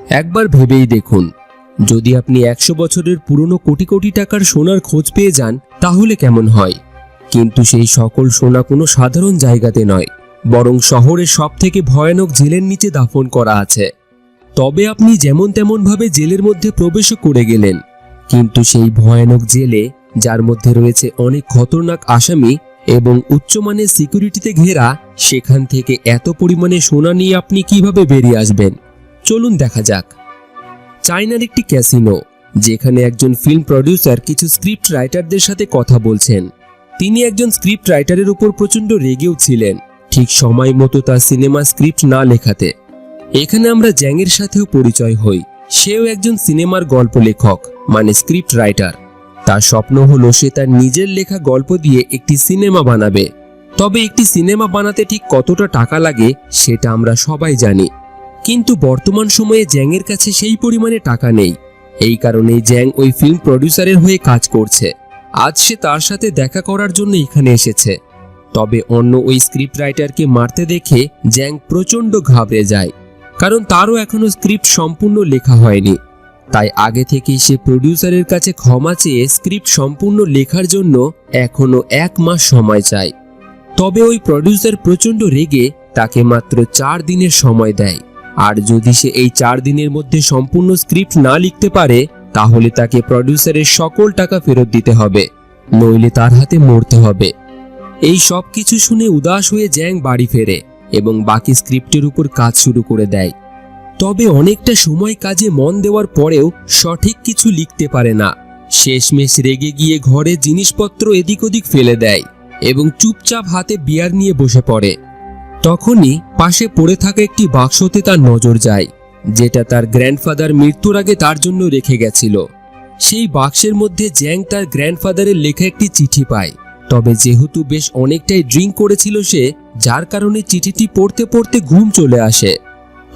একবার ভেবেই দেখুন, যদি আপনি 100 বছরের পুরনো কোটি কোটি টাকার সোনার খোঁজ পেয়ে যান তাহলে কেমন হয়। কিন্তু সেই সকল সোনা কোনো সাধারণ জায়গাতে নয়, বরং শহরের সবথেকে ভয়ানক জেলের নিচে দাফন করা আছে। তবে আপনি যেমন তেমন ভাবে জেলের মধ্যে প্রবেশ করে গেলেন, কিন্তু সেই ভয়ানক জেলে, যার মধ্যে রয়েছে অনেক খতরনাক আসামি এবং উচ্চমানের সিকিউরিটিতে ঘেরা, সেখান থেকে এত পরিমাণে সোনা নিয়ে আপনি কিভাবে বেরিয়ে আসবেন চলুন দেখা যাক। চায়নার একটি ক্যাসিনো, যেখানে একজন ফিল্ম প্রডিউসার কিছু স্ক্রিপ্ট রাইটারদের সাথে কথা বলছেন। তিনি একজন স্ক্রিপ্ট রাইটারের উপর প্রচণ্ড রেগেও ছিলেন, ঠিক সময় মতো তার সিনেমা স্ক্রিপ্ট না লেখাতে। এখানে আমরা জ্যাংয়ের সাথেও পরিচয় হই। সেও একজন সিনেমার গল্প লেখক, মানে স্ক্রিপ্ট রাইটার। তার স্বপ্ন হলো সে তার নিজের লেখা গল্প দিয়ে একটি সিনেমা বানাবে। তবে একটি সিনেমা বানাতে ঠিক কতটা টাকা লাগে সেটা আমরা সবাই জানি, কিন্তু বর্তমান সময়ে জ্যাংয়ের কাছে সেই পরিমাণে টাকা নেই। এই কারণেই জ্যাং ওই ফিল্ম প্রডিউসারের হয়ে কাজ করছে। আজ সে তার সাথে দেখা করার জন্য এখানে এসেছে। তবে অন্য ওই স্ক্রিপ্ট রাইটারকে মারতে দেখে জ্যাং প্রচণ্ড ঘাবড়ে যায়, কারণ তারও এখনো স্ক্রিপ্ট সম্পূর্ণ লেখা হয়নি। তাই আগে থেকেই সে প্রডিউসারের কাছে ক্ষমা চেয়ে স্ক্রিপ্ট সম্পূর্ণ লেখার জন্য এখনো 1 মাস সময় চায়। তবে ওই প্রডিউসার প্রচণ্ড রেগে তাকে মাত্র 4 দিনের সময় দেয়, আর যদি সে এই 4 দিনের মধ্যে সম্পূর্ণ স্ক্রিপ্ট না লিখতে পারে তাহলে তাকে প্রডিউসারের সকল টাকা ফেরত দিতে হবে, নইলে তার হাতে মরতে হবে। এই সব কিছু শুনে উদাস হয়ে জ্যাং বাড়ি ফেরে এবং বাকি স্ক্রিপ্টের উপর কাজ শুরু করে দেয়। তবে অনেকটা সময় কাজে মন দেওয়ার পরেও সঠিক কিছু লিখতে পারে না। শেষমেশ রেগে গিয়ে ঘরে জিনিসপত্র এদিক ওদিক ফেলে দেয় এবং চুপচাপ হাতে বিয়ার নিয়ে বসে পড়ে। তখনই পাশে পড়ে থাকা একটি বাক্সতে তার নজর যায়, যেটা তার গ্র্যান্ডফাদার মৃত্যুর আগে তার জন্য রেখে গেছিল। সেই বাক্সের মধ্যে জ্যাং তার গ্র্যান্ডফাদারের লেখা একটি চিঠি পায়। তবে যেহেতু বেশ অনেকটাই ড্রিঙ্ক করেছিল সে, যার কারণে চিঠিটি পড়তে পড়তে ঘুম চলে আসে।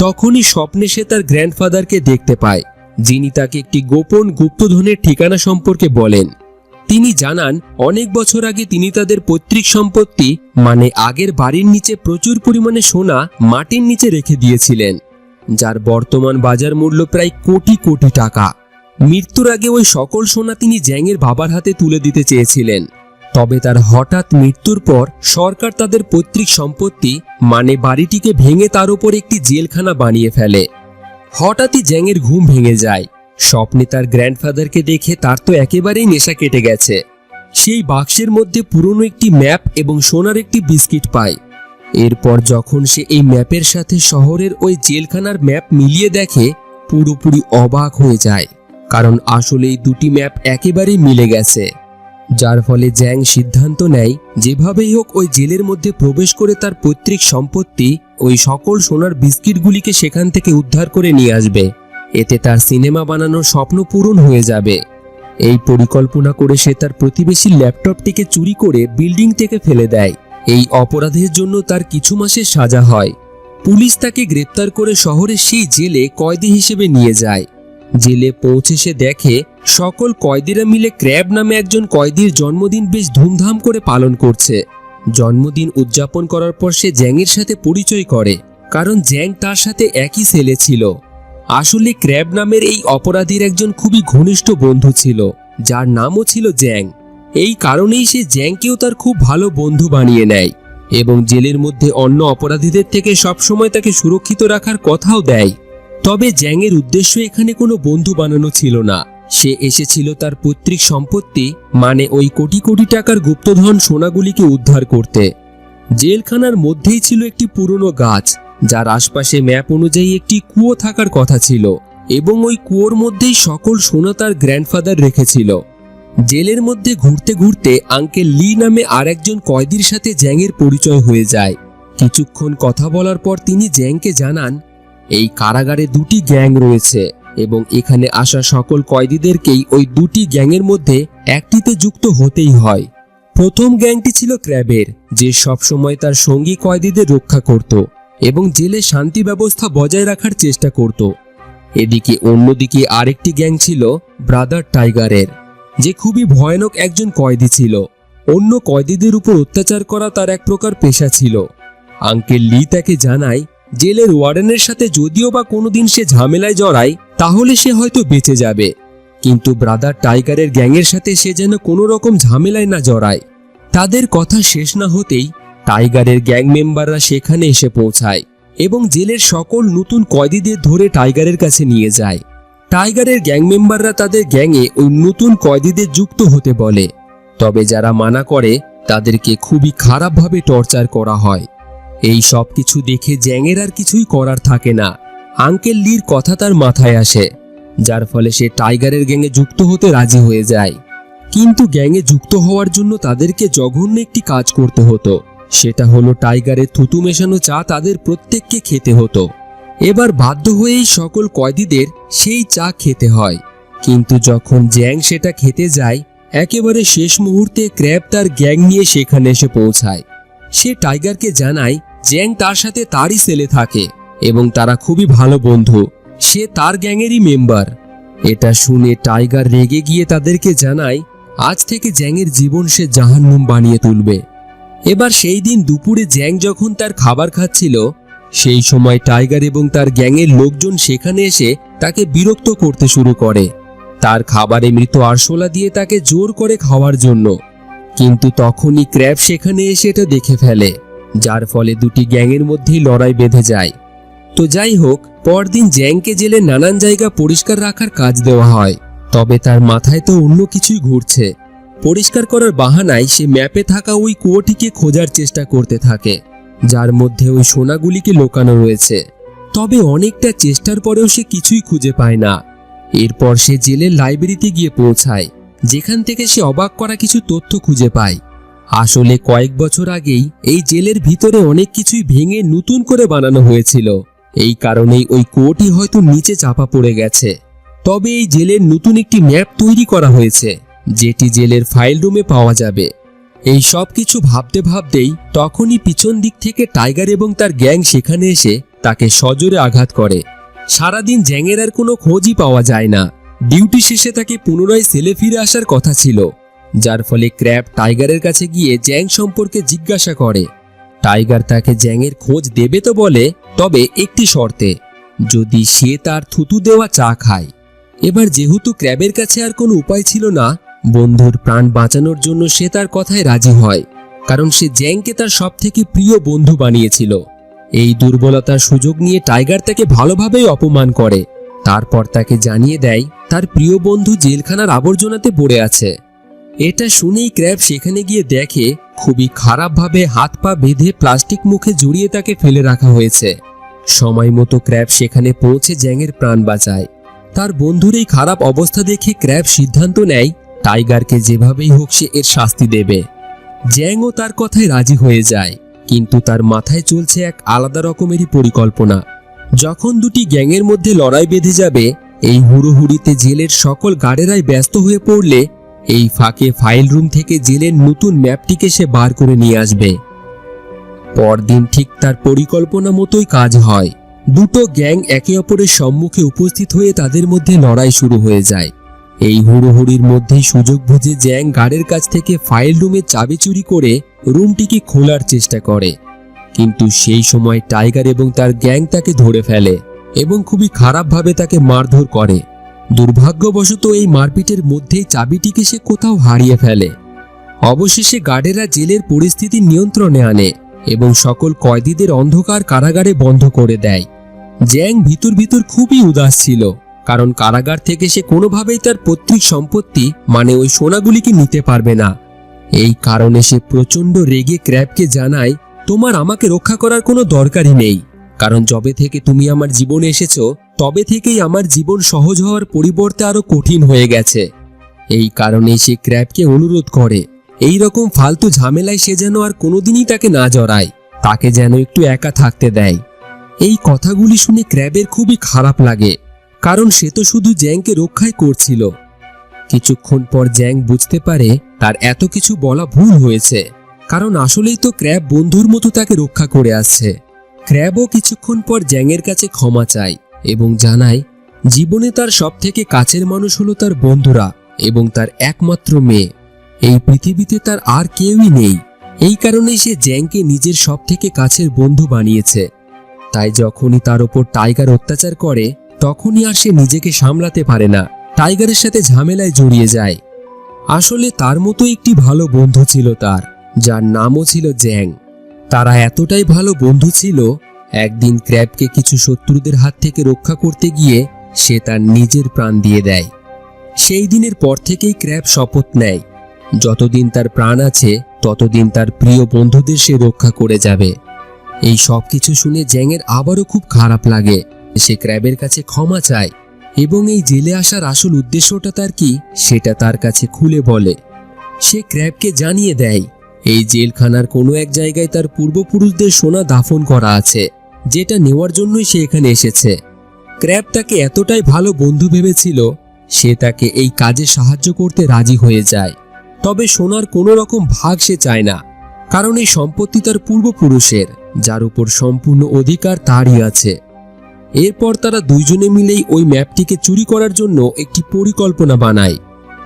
তখনই স্বপ্নে সে তার গ্র্যান্ডফাদারকে দেখতে পায়, যিনি তাকে একটি গোপন গুপ্তধনের ঠিকানা সম্পর্কে বলেন। তিনি জানান অনেক বছর আগে তিনি তাদের পৈতৃক সম্পত্তি, মানে আগের বাড়ির নিচে প্রচুর পরিমাণে সোনা মাটির নিচে রেখে দিয়েছিলেন, যার বর্তমান বাজার মূল্য প্রায় কোটি কোটি টাকা। মৃত্যুর আগে ওই সকল সোনা তিনি জ্যাংয়ের বাবার হাতে তুলে দিতে চেয়েছিলেন। তবে তার হঠাৎ মৃত্যুর পর সরকার তাদের পৈতৃক সম্পত্তি, মানে বাড়িটিকে ভেঙে তার উপর একটি জেলখানা বানিয়ে ফেলে। হঠাৎই জ্যাংয়ের ঘুম ভেঙে যায়। স্বপ্নে তার গ্র্যান্ডফাদারকে দেখে তার তো একেবারেই নেশা কেটে গেছে। সেই বাক্সের মধ্যে পুরনো একটি ম্যাপ এবং সোনার একটি বিস্কিট পায়। এরপর যখন সে এই ম্যাপের সাথে শহরের ওই জেলখানার ম্যাপ মিলিয়ে দেখে, পুরোপুরি অবাক হয়ে যায়, কারণ আসলে এই দুটি ম্যাপ একেবারেই মিলে গেছে। যার ফলে জ্যাং সিদ্ধান্ত নেয় যেভাবেই হোক ওই জেলের মধ্যে প্রবেশ করে তার পৈতৃক সম্পত্তি, ওই সকল সোনার বিস্কিটগুলিকে সেখান থেকে উদ্ধার করে নিয়ে আসবে। এতে তার সিনেমা বানানোর স্বপ্ন পূরণ হয়ে যাবে। এই পরিকল্পনা করে সে তার প্রতিবেশীর ল্যাপটপটিকে চুরি করে বিল্ডিং থেকে ফেলে দেয়। এই অপরাধের জন্য তার কিছু মাসের সাজা হয়। পুলিশ তাকে গ্রেপ্তার করে শহরের সেই জেলে কয়েদি হিসেবে নিয়ে যায়। জেলে পৌঁছে সে দেখে সকল কয়েদিরা মিলে ক্র্যাব নামে একজন কয়েদির জন্মদিন বেশ ধুমধাম করে পালন করছে। জন্মদিন উদযাপন করার পর সে জ্যাংয়ের সাথে পরিচয় করে, কারণ জ্যাং তার সাথে একই সেলে ছিল। আসলে ক্র্যাব নামের এই অপরাধীর একজন খুবই ঘনিষ্ঠ বন্ধু ছিল, যার নামও ছিল জ্যাং। এই কারণেই সে জ্যাংকেও তার খুব ভালো বন্ধু বানিয়ে নেয় এবং জেলের মধ্যে অন্য অপরাধীদের থেকে সবসময় তাকে সুরক্ষিত রাখার কথাও দেয়। তবে জ্যাংয়ের উদ্দেশ্য এখানে কোনো বন্ধু বানানো ছিল না। সে এসেছিল তার পৈতৃক সম্পত্তি, মানে ওই কোটি কোটি টাকার গুপ্তধন সোনাগুলিকে উদ্ধার করতে। জেলখানার মধ্যেই ছিল একটি পুরনো গাছ, যার আশপাশে ম্যাপ অনুযায়ী একটি কুয়ো থাকার কথা ছিল, এবং ওই কুয়োর মধ্যেই সকল সোনা তার গ্র্যান্ডফাদার রেখেছিল। জেলের মধ্যে ঘুরতে ঘুরতে আঙ্কেল লি নামে আরেকজন কয়েদির সাথে জ্যাংয়ের পরিচয় হয়ে যায়। কিছুক্ষণ কথা বলার পর তিনি জ্যাংকে জানান এই কারাগারে 2টি গ্যাং রয়েছে এবং এখানে আসা সকল কয়েদিদেরকেই ওই 2টি গ্যাংয়ের মধ্যে একটিতে যুক্ত হতেই হয়। প্রথম গ্যাংটি ছিল ক্র্যাবের, যে সবসময় তার সঙ্গী কয়েদিদের রক্ষা করত এবং জেলে শান্তি ব্যবস্থা বজায় রাখার চেষ্টা করত। এদিকে অন্যদিকে আরেকটি গ্যাং ছিল ব্রাদার টাইগারের, যে খুবই ভয়ানক একজন কয়েদি ছিল। অন্য কয়েদিদের উপর অত্যাচার করা তার এক প্রকার পেশা ছিল। আঙ্কেল লি তাকে জানায় জেলের ওয়ার্ডেনের সাথে যদিও বা কোনোদিন সে ঝামেলায় জড়ায় তাহলে সে হয়তো বেঁচে যাবে, কিন্তু ব্রাদার টাইগারের গ্যাংয়ের সাথে সে যেন কোনো রকম ঝামেলায় না জড়ায়। তাদের কথা শেষ না হতেই টাইগারের গ্যাং মেম্বাররা সেখানে এসে পৌঁছায় এবং জেলের সকল নতুন কয়েদিদের ধরে টাইগারের কাছে নিয়ে যায়। টাইগারের গ্যাং মেম্বাররা তাদের গ্যাংয়ে ওই নতুন কয়েদিদের যুক্ত হতে বলে, তবে যারা মানা করে তাদেরকে খুবই খারাপভাবে টর্চার করা হয়। এই সব কিছু দেখে জ্যাংয়ের আর কিছুই করার থাকে না। আঙ্কেল লির কথা তার মাথায় আসে, যার ফলে সে টাইগারের গ্যাংয়ে যুক্ত হতে রাজি হয়ে যায়। কিন্তু গ্যাংয়ে যুক্ত হওয়ার জন্য তাদেরকে জঘন্য একটি কাজ করতে হতো, সেটা হলো টাইগারের থুতু মেশানো চা তাদের প্রত্যেককে খেতে হতো। এবার বাধ্য হয়েই সকল কয়েদিদের সেই চা খেতে হয়। কিন্তু যখন জ্যাং সেটা খেতে যায়, একেবারে শেষ মুহূর্তে ক্র্যাব তার গ্যাং নিয়ে সেখানে এসে পৌঁছায়। সে টাইগারকে জানায় জ্যাং তার সাথে তারই সেলে থাকে এবং তারা খুবই ভালো বন্ধু, সে তার গ্যাংয়েরই মেম্বার। এটা শুনে টাইগার রেগে গিয়ে তাদেরকে জানায় আজ থেকে জ্যাংয়ের জীবন সে জাহান্নাম বানিয়ে তুলবে। এবার সেই দিন দুপুরে জ্যাং যখন তার খাবার খাচ্ছিল, সেই সময় টাইগার এবং তার গ্যাংয়ের লোকজন সেখানে এসে তাকে বিরক্ত করতে শুরু করে, তার খাবারে মৃত আরশোলা দিয়ে তাকে জোর করে খাওয়ার জন্য। কিন্তু তখনই ক্র্যাব সেখানে এসে এটা দেখে ফেলে, যার ফলে দুটি গ্যাংয়ের মধ্যেই লড়াই বেঁধে যায়। তো যাই হোক, পরদিন জ্যাংকে জেলে নানান জায়গা পরিষ্কার রাখার কাজ দেওয়া হয়, তবে তার মাথায় তো অন্য কিছুই ঘুরছে। পরিষ্কার করার বাহানায় সে ম্যাপে থাকা ওই কুয়োটিকে খোঁজার চেষ্টা করতে থাকে, যার মধ্যে ওই সোনাগুলিকে লুকানো রয়েছে। তবে অনেকটা চেষ্টার পরেও সে কিছুই খুঁজে পায় না। এরপর সে জেলের লাইব্রেরিতে গিয়ে পৌঁছায়, যেখান থেকে সে অবাক করা কিছু তথ্য খুঁজে পায়। আসলে কয়েক বছর আগেই এই জেলের ভিতরে অনেক কিছুই ভেঙে নতুন করে বানানো হয়েছিল, এই কারণেই ওই কুয়োটি হয়তো নিচে চাপা পড়ে গেছে। তবে এই জেলের নতুন একটি ম্যাপ তৈরি করা হয়েছে, যেটি জেলের ফাইল রুমে পাওয়া যাবে। এই সব কিছু ভাবতে ভাবতেই তখনই পিছন দিক থেকে টাইগার এবং তার গ্যাং সেখানে এসে তাকে সজোরে আঘাত করে। সারাদিন জ্যাংয়ের আর কোনো খোঁজই পাওয়া যায় না। ডিউটি শেষে তাকে পুনরায় সেলে ফিরে আসার কথা ছিল, যার ফলে ক্র্যাব টাইগারের কাছে গিয়ে জ্যাং সম্পর্কে জিজ্ঞাসা করে। টাইগার তাকে জ্যাংয়ের খোঁজ দেবে তো বলে, তবে একটি শর্তে, যদি সে তার থুতু দেওয়া চা খায়। এবার যেহেতু ক্র্যাবের কাছে আর কোনো উপায় ছিল না, বন্ধুর প্রাণ বাঁচানোর জন্য সে তার কথায় রাজি হয়, কারণ সে জ্যাংকে তার সবথেকে প্রিয় বন্ধু বানিয়েছিল। এই দুর্বলতার সুযোগ নিয়ে টাইগার তাকে ভালোভাবেই অপমান করে, তারপর তাকে জানিয়ে দেয় তার প্রিয় বন্ধু জেলখানার আবর্জনাতে পড়ে আছে। এটা শুনেই ক্র্যাব সেখানে গিয়ে দেখে খুবই খারাপভাবে হাত পা বেঁধে প্লাস্টিক মুখে জড়িয়ে তাকে ফেলে রাখা হয়েছে। সময় মতো ক্র্যাব সেখানে পৌঁছে জ্যাংয়ের প্রাণ বাঁচায়। তার বন্ধুর এই খারাপ অবস্থা দেখে ক্র্যাব সিদ্ধান্ত নেয় টাইগারকে যেভাবেই হোক সে এর শাস্তি দেবে। জ্যাংও তার কথায় রাজি হয়ে যায়, কিন্তু তার মাথায় চলছে এক আলাদা রকমেরই পরিকল্পনা। যখন দুটি গ্যাংয়ের মধ্যে লড়াই বেঁধে যাবে, এই হুড়োহুড়িতে জেলের সকল গার্ডেরাই ব্যস্ত হয়ে পড়লে এই ফাঁকে ফাইল রুম থেকে জেলের নতুন ম্যাপটিকে সে বার করে নিয়ে আসবে। পরদিন ঠিক তার পরিকল্পনা মতোই কাজ হয়। দুটো গ্যাং একে অপরের সম্মুখে উপস্থিত হয়ে তাদের মধ্যে লড়াই শুরু হয়ে যায়। এই হুড়োহুড়ির মধ্যেই সুযোগ বুঝে জ্যাং গার্ডের কাছ থেকে ফাইল রুমের চাবি চুরি করে রুমটিকে খোলার চেষ্টা করে, কিন্তু সেই সময় টাইগার এবং তার গ্যাং তাকে ধরে ফেলে এবং খুবই খারাপভাবে তাকে মারধর করে। দুর্ভাগ্যবশত এই মারপিটের মধ্যেই চাবিটিকে সে কোথাও হারিয়ে ফেলে। অবশেষে গার্ডেরা জেলের পরিস্থিতি নিয়ন্ত্রণে আনে এবং সকল কয়েদিদের অন্ধকার কারাগারে বন্ধ করে দেয়। জ্যাং ভিতর ভিতর খুবই উদাস ছিল, কারণ কারাগার থেকে সে কোনোভাবেই তার পৈতৃক সম্পত্তি মানে ওই সোনাগুলিকে নিতে পারবে না। এই কারণে সে প্রচণ্ড রেগে ক্র্যাবকে জানায়, তোমার আমাকে রক্ষা করার কোনো দরকারই নেই, কারণ যবে থেকে তুমি আমার জীবনে এসেছো তবে থেকেই আমার জীবন সহজ হওয়ার পরিবর্তে আরো কঠিন হয়ে গেছে। এই কারণে সে ক্র্যাবকে অনুরোধ করে এই রকম ফালতু ঝামেলায় সে যেন আর কোনোদিনই তাকে না জড়ায়, তাকে যেন একটু একা থাকতে দেয়। এই কথাগুলি শুনে ক্র্যাবের খুবই খারাপ লাগে, কারণ সে তো শুধু জ্যাংকে রক্ষাই করছিল। কিছুক্ষণ পর জ্যাং বুঝতে পারে তার এত কিছু বলা ভুল হয়েছে, কারণ আসলেই তো ক্র্যাব বন্ধুর মতো তাকে রক্ষা করে আসছে। ক্র্যাবও কিছুক্ষণ পর জ্যাংয়ের কাছে ক্ষমা চায় এবং জানায় জীবনে তার সবথেকে কাছের মানুষ হলো তার বন্ধুরা এবং তার একমাত্র মেয়ে। এই পৃথিবীতে তার আর কেউই নেই। এই কারণে সে জ্যাংকে নিজের সবথেকে কাছের বন্ধু বানিয়েছে। তাই যখনই তার উপর টাইগার অত্যাচার করে তখনই আর সে নিজেকে সামলাতে পারে না, টাইগারের সাথে ঝামেলায় জড়িয়ে যায়। আসলে তার মতো একটি ভালো বন্ধু ছিল তার, যার নামও ছিল জ্যাং। তারা এতটাই ভালো বন্ধু ছিল, একদিন ক্র্যাবকে কিছু শত্রুদের হাত থেকে রক্ষা করতে গিয়ে সে তার নিজের প্রাণ দিয়ে দেয়। সেই দিনের পর থেকেই ক্র্যাব শপথ নেয়, যতদিন তার প্রাণ আছে ততদিন তার প্রিয় বন্ধুদের সে রক্ষা করে যাবে। এই সব কিছু শুনে জ্যাংয়ের আবারও খুব খারাপ লাগে। সে ক্র্যাবের কাছে ক্ষমা চায় এবং এই জেলে আসার আসল উদ্দেশ্যটা তার কি সেটা তার কাছে খুলে বলে। সে ক্র্যাবকে জানিয়ে দেয় এই জেলখানার কোনো এক জায়গায় তার পূর্বপুরুষদের সোনা দাফন করা আছে, যেটা নেওয়ার জন্যই সে এখানে এসেছে। ক্র্যাব তাকে এতটাই ভালো বন্ধু ভেবেছিল, সে তাকে এই কাজে সাহায্য করতে রাজি হয়ে যায়। তবে সোনার কোনো রকম ভাগ সে চায় না, কারণ এই সম্পত্তি তার পূর্বপুরুষের, যার উপর সম্পূর্ণ অধিকার তারই আছে। এরপর তারা দুইজনে মিলেই ওই ম্যাপটিকে চুরি করার জন্য একটি পরিকল্পনা বানায়।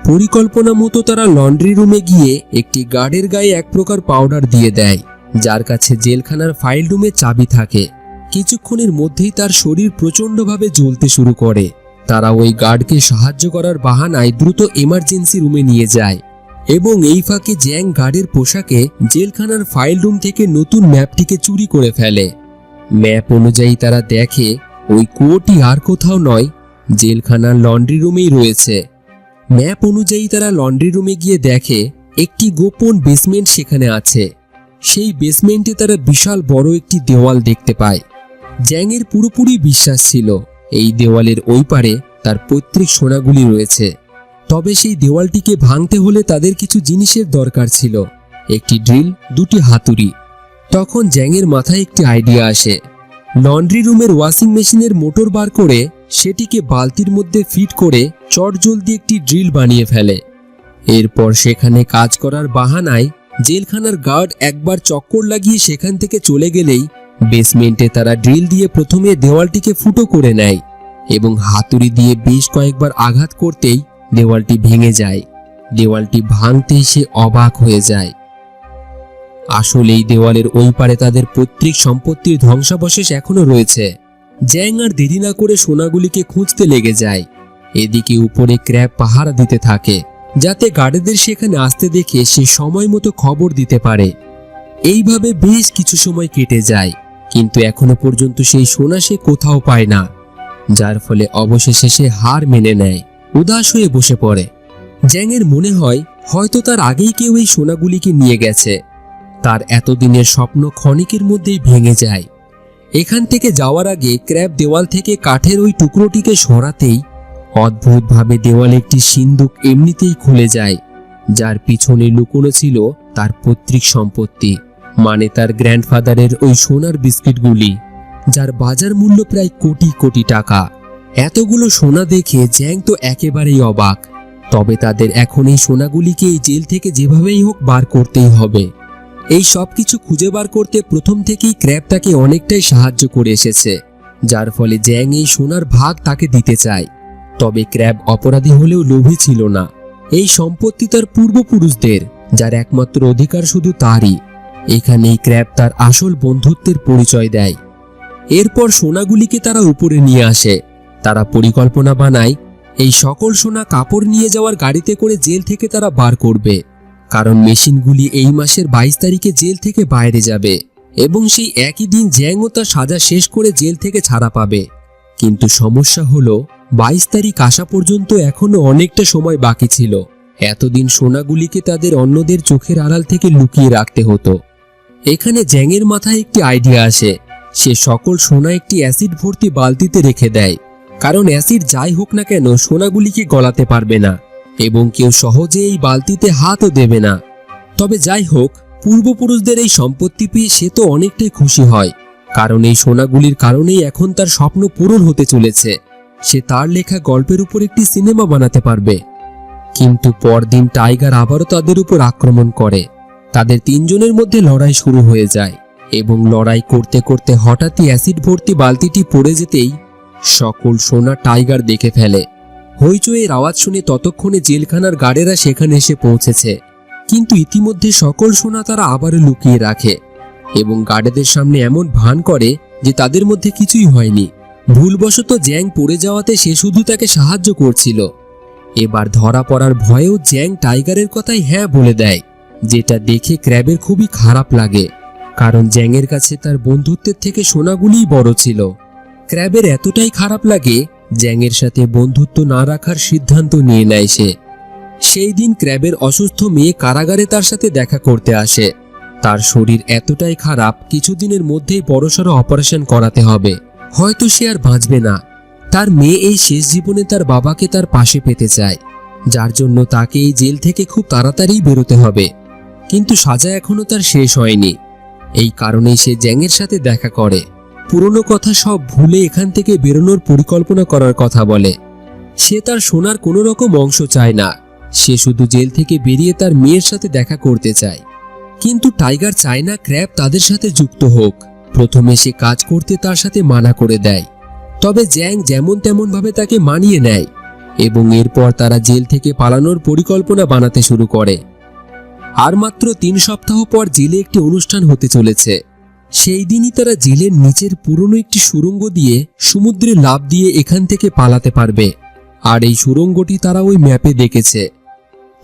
পরিকল্পনা মতো তারা লন্ড্রি রুমে গিয়ে একটি গার্ডের গায়ে এক প্রকার পাউডার দিয়ে দেয়, যার কাছে জেলখানার ফাইল রুমে চাবি থাকে। কিছুক্ষণের মধ্যেই তার শরীর প্রচণ্ডভাবে জ্বলতে শুরু করে। তারা ওই গার্ডকে সাহায্য করার বাহানায় দ্রুত এমার্জেন্সি রুমে নিয়ে যায় এবং এই ফাঁকে জ্যাং গার্ডের পোশাকে জেলখানার ফাইল রুম থেকে নতুন ম্যাপটিকে চুরি করে ফেলে। ম্যাপ অনুযায়ী তারা দেখে ওই কুয়োটি আর কোথাও নয়, জেলখানার লন্ড্রি রুমেই রয়েছে। ম্যাপ অনুযায়ী তারা লন্ড্রি রুমে গিয়ে দেখে একটি গোপন বেসমেন্ট সেখানে আছে। সেই বেসমেন্টে তারা বিশাল বড় একটি দেওয়াল দেখতে পায়। জ্যাংয়ের পুরোপুরি বিশ্বাস ছিল এই দেওয়ালের ওই পারে তার পৈতৃক সোনাগুলি রয়েছে। তবে সেই দেওয়ালটিকে ভাঙতে হলে তাদের কিছু জিনিসের দরকার ছিল, একটি ড্রিল, দুটি হাতুড়ি। তখন জ্যাংয়ের মাথায় একটি আইডিয়া আসে। লন্ড্রি রুমের ওয়াশিং মেশিনের মোটর বার করে সেটিকে বালতির মধ্যে ফিট করে চটজলদি একটি ড্রিল বানিয়ে ফেলে। এরপর সেখানে কাজ করার বাহানায় জেলখানার গার্ড একবার চক্কর লাগিয়ে সেখান থেকে চলে গেলেই বেসমেন্টে তারা ড্রিল দিয়ে প্রথমে দেওয়ালটিকে ফুটো করে নেয় এবং হাতুড়ি দিয়ে বেশ কয়েকবার আঘাত করতেই দেওয়ালটি ভেঙে যায়। দেওয়ালটি ভাঙতেই সে অবাক হয়ে যায়। আসলে এই দেওয়ালের ওই পারে তাদের পৈতৃক সম্পত্তির ধ্বংসাবশেষ এখনো রয়েছে। জ্যাং আর দেরি না করে সোনাগুলিকে খুঁজতে লেগে যায়। এদিকে উপরে ক্র্যাব পাহারা দিতে থাকে, যাতে গার্ডদের সেখানে আসতে দেখে সে সময় মতো খবর দিতে পারে। এইভাবে বেশ কিছু সময় কেটে যায়, কিন্তু এখনো পর্যন্ত সেই সোনা সে কোথাও পায় না, যার ফলে অবশেষে সে হার মেনে নেয়, উদাস হয়ে বসে পড়ে। জ্যাংয়ের মনে হয় হয়তো তার আগেই কেউ এই সোনাগুলিকে নিয়ে গেছে। তার এতদিনের স্বপ্ন ক্ষণিকের মধ্যেই ভেঙে যায়। এখান থেকে যাওয়ার আগে ক্র্যাব দেওয়াল থেকে কাঠের ওই টুকরোটিকে সরাতেই অদ্ভুতভাবে দেওয়ালে একটি সিন্দুক এমনিতেই খুলে যায়, যার পিছনে লুকোনো ছিল তার পৈতৃক সম্পত্তি, মানে তার গ্র্যান্ডফাদারের ওই সোনার বিস্কিটগুলি, যার বাজার মূল্য প্রায় কোটি কোটি টাকা। এতগুলো সোনা দেখে জ্যাং তো একেবারেই অবাক। তবে তাদের এখন এই সোনাগুলিকে এই জেল থেকে যেভাবেই হোক বার করতেই হবে। এই সব কিছু খুঁজে বার করতে প্রথম থেকেই ক্র্যাব তাকে অনেকটাই সাহায্য করে এসেছে, যার ফলে জ্যাং এই সোনার ভাগ তাকে দিতে চায়। তবে ক্র্যাব অপরাধী হলেও লোভী ছিল না। এই সম্পত্তি তার পূর্বপুরুষদের, যার একমাত্র অধিকার শুধু তারই। এখানেই ক্র্যাব তার আসল বন্ধুত্বের পরিচয় দেয়। এরপর সোনাগুলিকে তারা উপরে নিয়ে আসে। তারা পরিকল্পনা বানায় এই সকল সোনা কাপড় নিয়ে যাওয়ার গাড়িতে করে জেল থেকে তারা বার করবে, কারণ মেশিনগুলি এই মাসের 22 তারিখে জেল থেকে বাইরে যাবে এবং সেই একই দিন জ্যাংও তার সাজা শেষ করে জেল থেকে ছাড়া পাবে। কিন্তু সমস্যা হলো 22 তারিখ আসা পর্যন্ত এখনো অনেকটা সময় বাকি ছিল। এতদিন সোনাগুলিকে তাদের অন্যদের চোখের আড়াল থেকে লুকিয়ে রাখতে হতো। এখানে জ্যাংয়ের মাথায় একটি আইডিয়া আসে। সে সকল সোনা একটি অ্যাসিড ভর্তি বালতিতে রেখে দেয়, কারণ অ্যাসিড যাই হোক না কেন সোনাগুলিকে গলাতে পারবে না এবং কেউ সহজে এই বালতিতে হাতও দেবে না। তবে যাই হোক, পূর্বপুরুষদের এই সম্পত্তি পেয়ে সে তো অনেকটাই খুশি হয়, কারণ এই সোনাগুলির কারণেই এখন তার স্বপ্ন পূরণ হতে চলেছে। সে তার লেখা গল্পের উপর একটি সিনেমা বানাতে পারবে। কিন্তু পরদিন টাইগার আবারও তাদের উপর আক্রমণ করে। তাদের তিনজনের মধ্যে লড়াই শুরু হয়ে যায় এবং লড়াই করতে করতে হঠাৎই অ্যাসিড ভর্তি বালতিটি পড়ে যেতেই সকল সোনা টাইগার দেখে ফেলে। হইচইয়ের আওয়াজ শুনে ততক্ষণে জেলখানার গার্ডেরা সেখানে এসে পৌঁছেছে, কিন্তু ইতিমধ্যে সকল সোনা তারা আবারও লুকিয়ে রাখে এবং গার্ডেদের সামনে এমন ভান করে যে তাদের মধ্যে কিছুই হয়নি। ভুলবশত জ্যাং পড়ে যাওয়াতে সে শুধু তাকে সাহায্য করছিল। এবার ধরা পড়ার ভয়েও জ্যাং টাইগারের কথাই হ্যাঁ বলে দেয়, যেটা দেখে ক্র্যাবের খুবই খারাপ লাগে, কারণ জ্যাংয়ের কাছে তার বন্ধুত্বের থেকে সোনাগুলিই বড় ছিল। ক্র্যাবের এতটাই খারাপ লাগে, জ্যাংয়ের সাথে বন্ধুত্ব না রাখার সিদ্ধান্ত নিয়ে নেয় সে। সেই দিন ক্র্যাবের অসুস্থ মেয়ে কারাগারে তার সাথে দেখা করতে আসে। তার শরীর এতটাই খারাপ, কিছুদিনের মধ্যেই বড়সড় অপারেশন করাতে হবে, হয়তো সে আর বাঁচবে না। তার মেয়ে এই শেষ জীবনে তার বাবাকে তার পাশে পেতে চায়, যার জন্য তাকে এই জেল থেকে খুব তাড়াতাড়ি বেরোতে হবে। কিন্তু সাজা এখনো তার শেষ হয়নি। এই কারণেই সে জ্যাংয়ের সাথে দেখা করে, পুরনো কথা সব ভুলে এখান থেকে বেরোনোর পরিকল্পনা করার কথা বলে। সে তার সোনার কোনো রকম অংশ চায় না, সে শুধু জেল থেকে বেরিয়ে তার মেয়ের সাথে দেখা করতে চায়। কিন্তু টাইগার চায় না ক্র্যাব তাদের সাথে যুক্ত হোক। প্রথমে সে কাজ করতে তার সাথে মানা করে দেয়, তবে জ্যাং যেমন তেমন ভাবে তাকে মানিয়ে নেয় এবং এরপর তারা জেল থেকে পালানোর পরিকল্পনা বানাতে শুরু করে। আর মাত্র 3 সপ্তাহ পর জেলে একটি অনুষ্ঠান হতে চলেছে। সেই দিনই তারা জেলের নিচের পুরনো একটি সুড়ঙ্গ দিয়ে সমুদ্রে লাফ দিয়ে এখান থেকে পালাতে পারবে। আর এই সুড়ঙ্গটি তারা ওই ম্যাপে দেখেছে।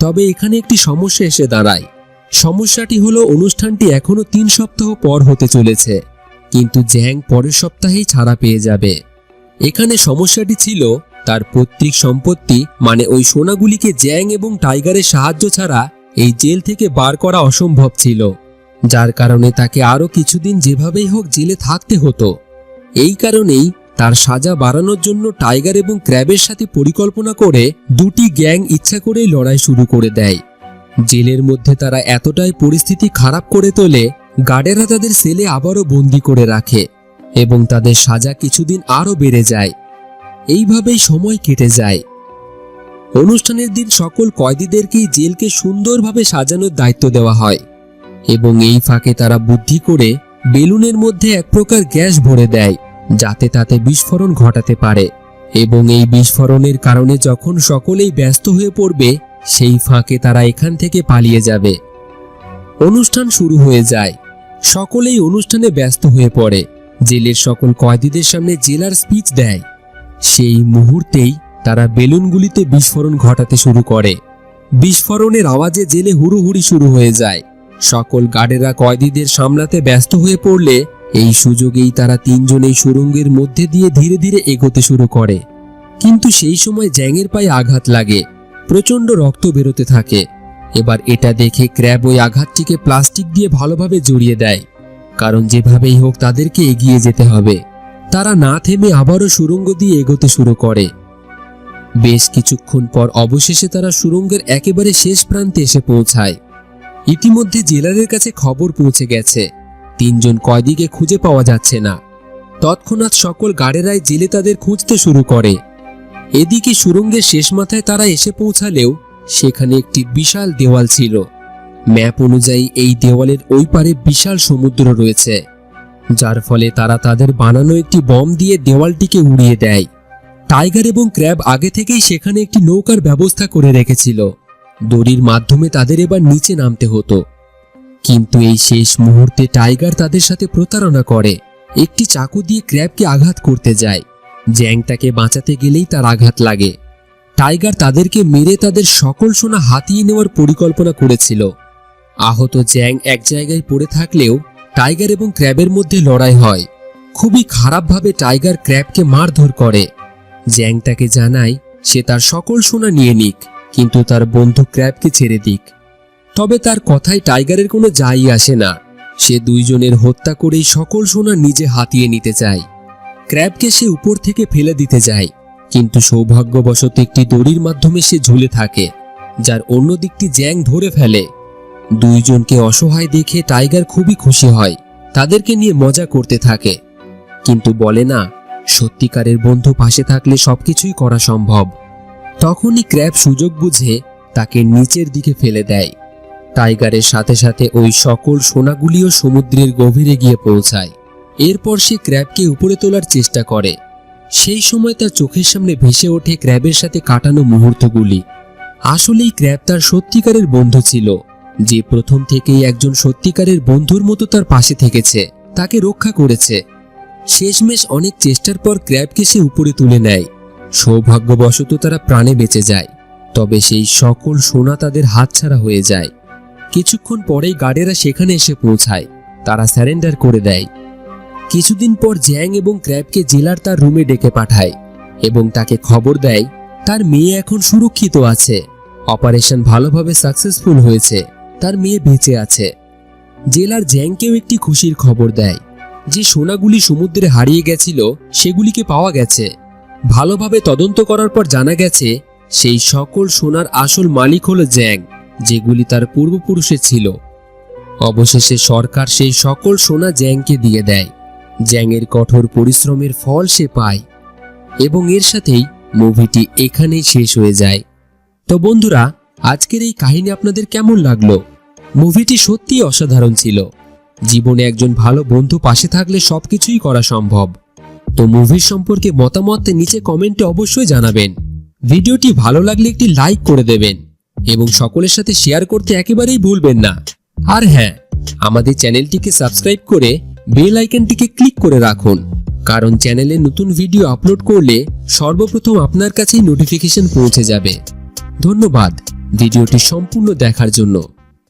তবে এখানে একটি সমস্যা এসে দাঁড়ায়। সমস্যাটি হলো অনুষ্ঠানটি এখনো 3 সপ্তাহ পর হতে চলেছে, কিন্তু জ্যাং পরের সপ্তাহেই ছাড়া পেয়ে যাবে। এখানে সমস্যাটি ছিল তার পৈতৃক সম্পত্তি, মানে ওই সোনাগুলিকে জ্যাং এবং টাইগারের সাহায্য ছাড়া এই জেল থেকে বার করা অসম্ভব ছিল, যার কারণে তাকে আরও কিছুদিন যেভাবেই হোক জেলে থাকতে হতো। এই কারণেই তার সাজা বাড়ানোর জন্য টাইগার এবং ক্র্যাবের সাথে পরিকল্পনা করে দুটি গ্যাং ইচ্ছা করেই লড়াই শুরু করে দেয়। জেলের মধ্যে তারা এতটাই পরিস্থিতি খারাপ করে তোলে, গার্ডেরা তাদের সেলে আবারও বন্দি করে রাখে এবং তাদের সাজা কিছুদিন আরও বেড়ে যায়। এইভাবেই সময় কেটে যায়। অনুষ্ঠানের দিন সকল কয়েদিদেরকেই জেলকে সুন্দরভাবে সাজানোর দায়িত্ব দেওয়া হয় এবং এই ফাঁকে তারা বুদ্ধি করে বেলুনের মধ্যে এক প্রকার গ্যাস ভরে দেয়, যাতে তাতে বিস্ফোরণ ঘটাতে পারে। এবং এই বিস্ফোরণের কারণে যখন সকলেই ব্যস্ত হয়ে পড়বে, সেই ফাঁকে তারা এখান থেকে পালিয়ে যাবে। অনুষ্ঠান শুরু হয়ে যায়। সকলেই অনুষ্ঠানে ব্যস্ত হয়ে পড়ে। জেলের সকল কয়েদিদের সামনে জেলার স্পিচ দেয়। সেই মুহূর্তেই তারা বেলুনগুলিতে বিস্ফোরণ ঘটাতে শুরু করে। বিস্ফোরণের আওয়াজে জেলে হুড়োহুড়ি শুরু হয়ে যায়। সকল গার্ডেরা কয়েদিদের সামলাতে ব্যস্ত হয়ে পড়লে এই সুযোগেই তারা 3 জনেই সুড়ঙ্গের মধ্যে দিয়ে ধীরে ধীরে এগোতে শুরু করে। কিন্তু সেই সময় জ্যাংয়ের পায়ে আঘাত লাগে, প্রচণ্ড রক্ত বেরোতে থাকে। এবার এটা দেখে ক্র্যাব ওই আঘাতটিকে প্লাস্টিক দিয়ে ভালোভাবে জড়িয়ে দেয়, কারণ যেভাবেই হোক তাদেরকে এগিয়ে যেতে হবে। তারা না থেমে আবারও সুড়ঙ্গ দিয়ে এগোতে শুরু করে। বেশ কিছুক্ষণ পর অবশেষে তারা সুড়ঙ্গের একেবারে শেষ প্রান্তে এসে পৌঁছায়। ইতিমধ্যে জেলারের কাছে খবর পৌঁছে গেছে 3 জন কয়েদিকে খুঁজে পাওয়া যাচ্ছে না। তৎক্ষণাৎ সকল গার্ডেরাই জেলে তাদের খুঁজতে শুরু করে। এদিকে সুড়ঙ্গের শেষ মাথায় তারা এসে পৌঁছালেও সেখানে একটি বিশাল দেওয়াল ছিল। ম্যাপ অনুযায়ী এই দেওয়ালের ওই পারে বিশাল সমুদ্র রয়েছে, যার ফলে তারা তাদের বানানো একটি বম দিয়ে দেওয়ালটিকে উড়িয়ে দেয়। টাইগার এবং ক্র্যাব আগে থেকেই সেখানে একটি নৌকার ব্যবস্থা করে রেখেছিল। দড়ির মাধ্যমে তাদের এবার নিচে নামতে হতো। কিন্তু এই শেষ মুহূর্তে টাইগার তাদের সাথে প্রতারণা করে, একটি চাকু দিয়ে ক্র্যাবকে আঘাত করতে যায়। জ্যাং তাকে বাঁচাতে গেলেই তার আঘাত লাগে। টাইগার তাদেরকে মেরে তাদের সকল সোনা হাতিয়ে নেওয়ার পরিকল্পনা করেছিল। আহত জ্যাং এক জায়গায় পড়ে থাকলেও টাইগার এবং ক্র্যাবের মধ্যে লড়াই হয়। খুবই খারাপভাবে টাইগার ক্র্যাবকে মারধর করে। জ্যাং তাকে জানায় সে তার সকল সোনা নিয়ে নিক, কিন্তু তার বন্ধু ক্র্যাবকে ছেড়ে দিক। তবে তার কথায় টাইগারের কোনো যাই আসে না। সে 2 জনের হত্যা করেই সকল সোনা নিজে হাতিয়ে নিতে চায়। ক্র্যাবকে সে উপর থেকে ফেলে দিতে যায়, কিন্তু সৌভাগ্যবশত একটি দড়ির মাধ্যমে সে ঝুলে থাকে, যার অন্য দিকটি জ্যাং ধরে ফেলে। 2 জনকে অসহায় দেখে টাইগার খুবই খুশি হয়, তাদেরকে নিয়ে মজা করতে থাকে, কিন্তু বলে না সত্যিকারের বন্ধু পাশে থাকলে সবকিছুই করা সম্ভব। তখনই ক্র্যাব সুযোগ বুঝে তাকে নিচের দিকে ফেলে দেয়। টাইগারের সাথে সাথে ওই সকল সোনাগুলিও সমুদ্রের গভীরে গিয়ে পৌঁছায়। এরপর সে ক্র্যাবকে উপরে তোলার চেষ্টা করে। সেই সময় তার চোখের সামনে ভেসে ওঠে ক্র্যাবের সাথে কাটানো মুহূর্তগুলি। আসলেই ক্র্যাব তার সত্যিকারের বন্ধু ছিল, যে প্রথম থেকেই একজন সত্যিকারের বন্ধুর মতো তার পাশে থেকেছে, তাকে রক্ষা করেছে। শেষমেশ অনেক চেষ্টার পর ক্র্যাবকে সে উপরে তুলে নেয়। সৌভাগ্যবশত তারা প্রাণে বেঁচে যায়, তবে সেই সকল সোনা তাদের হাতছাড়া হয়ে যায়। কিছুক্ষণ পরেই গার্ডেরা সেখানে এসে পৌঁছায়। তারা স্যারেন্ডার করে দেয়। কিছুদিন পর জ্যাং এবং ক্র্যাবকে জেলার তার রুমে ডেকে পাঠায় এবং তাকে খবর দেয় তার মেয়ে এখন সুরক্ষিত আছে। অপারেশন ভালোভাবে সাকসেসফুল হয়েছে, তার মেয়ে বেঁচে আছে। জেলার জ্যাংকেও একটি খুশির খবর দেয় যে সোনাগুলি সমুদ্রে হারিয়ে গেছিল সেগুলিকে পাওয়া গেছে। ভালোভাবে তদন্ত করার পর জানা গেছে সেই সকল সোনার আসল মালিক হলো জ্যাং, যেগুলি তার পূর্বপুরুষের ছিল। অবশেষে সরকার সেই সকল সোনা জ্যাংকে দিয়ে দেয়। জ্যাংয়ের কঠোর পরিশ্রমের ফল সে পায় এবং এর সাথেই মুভিটি এখানেই শেষ হয়ে যায়। তো বন্ধুরা, আজকের এই কাহিনী আপনাদের কেমন লাগলো? মুভিটি সত্যিই অসাধারণ ছিল। জীবনে একজন ভালো বন্ধু পাশে থাকলে সবকিছুই করা সম্ভব। তো মুভির সম্পর্কে মতামত নিচে কমেন্টে অবশ্যই জানাবেন। ভিডিওটি ভালো লাগলে একটি লাইক করে দেবেন এবং সকলের সাথে শেয়ার করতে একেবারেই ভুলবেন না। আর হ্যাঁ, আমাদের চ্যানেলটিকে সাবস্ক্রাইব করে বেল আইকনটিকে ক্লিক করে রাখুন, কারণ চ্যানেলে নতুন ভিডিও আপলোড করলে সর্বপ্রথম আপনার কাছেই নোটিফিকেশন পৌঁছে যাবে। ধন্যবাদ ভিডিওটি সম্পূর্ণ দেখার জন্য।